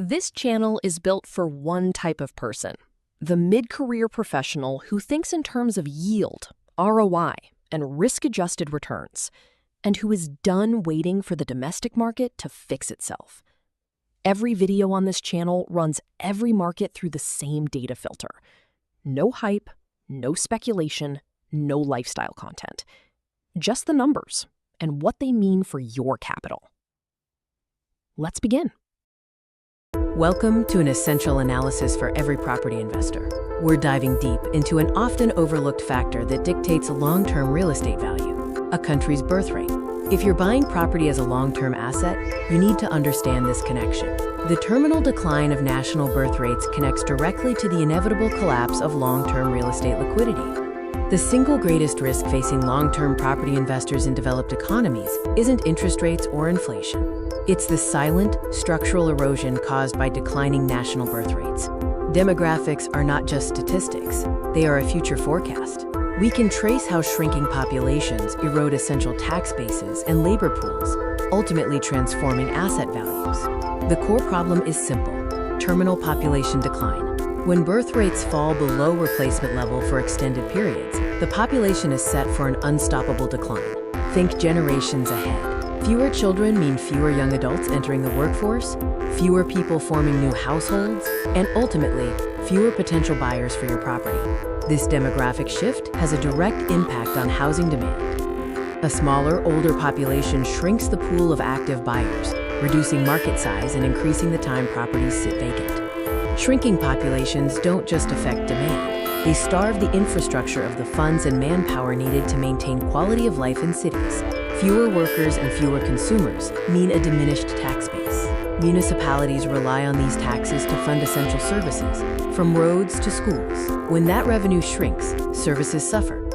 This channel is built for one type of person, the mid-career professional who thinks in terms of yield, ROI, and risk-adjusted returns, and who is done waiting for the domestic market to fix itself. Every video on this channel runs every market through the same data filter. No hype, no speculation, no lifestyle content. Just the numbers and what they mean for your capital. Let's begin. Welcome to an essential analysis for every property investor. We're diving deep into an often overlooked factor that dictates long-term real estate value, a country's birth rate. If you're buying property as a long-term asset, you need to understand this connection. The terminal decline of national birth rates connects directly to the inevitable collapse of long-term real estate liquidity. The single greatest risk facing long-term property investors in developed economies isn't interest rates or inflation. It's the silent, structural erosion caused by declining national birth rates. Demographics are not just statistics, they are a future forecast. We can trace how shrinking populations erode essential tax bases and labor pools, ultimately transforming asset values. The core problem is simple: terminal population decline. When birth rates fall below replacement level for extended periods, the population is set for an unstoppable decline. Think generations ahead. Fewer children mean fewer young adults entering the workforce, fewer people forming new households, and ultimately, fewer potential buyers for your property. This demographic shift has a direct impact on housing demand. A smaller, older population shrinks the pool of active buyers, reducing market size and increasing the time properties sit vacant. Shrinking populations don't just affect demand, they starve the infrastructure of the funds and manpower needed to maintain quality of life in cities. Fewer workers and fewer consumers mean a diminished tax base. Municipalities rely on these taxes to fund essential services, from roads to schools. When that revenue shrinks, services suffer.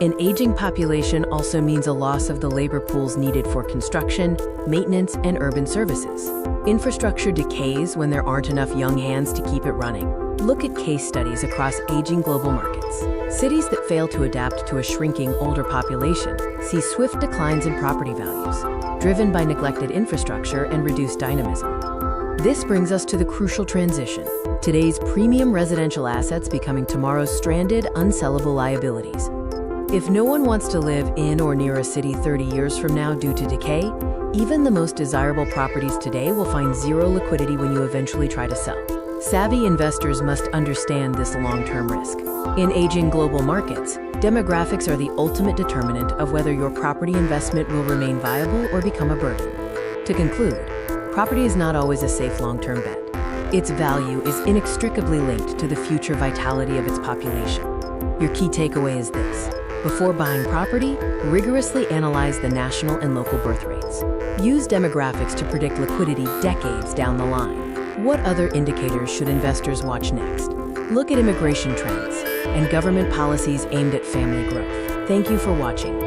An aging population also means a loss of the labor pools needed for construction, maintenance, and urban services. Infrastructure decays when there aren't enough young hands to keep it running. Look at case studies across aging global markets. Cities that fail to adapt to a shrinking older population see swift declines in property values, driven by neglected infrastructure and reduced dynamism. This brings us to the crucial transition: today's premium residential assets becoming tomorrow's stranded, unsellable liabilities. If no one wants to live in or near a city 30 years from now due to decay, even the most desirable properties today will find zero liquidity when you eventually try to sell. Savvy investors must understand this long-term risk. In aging global markets, demographics are the ultimate determinant of whether your property investment will remain viable or become a burden. To conclude, property is not always a safe long-term bet. Its value is inextricably linked to the future vitality of its population. Your key takeaway is this: before buying property, rigorously analyze the national and local birth rates. Use demographics to predict liquidity decades down the line. What other indicators should investors watch next? Look at immigration trends and government policies aimed at family growth. Thank you for watching.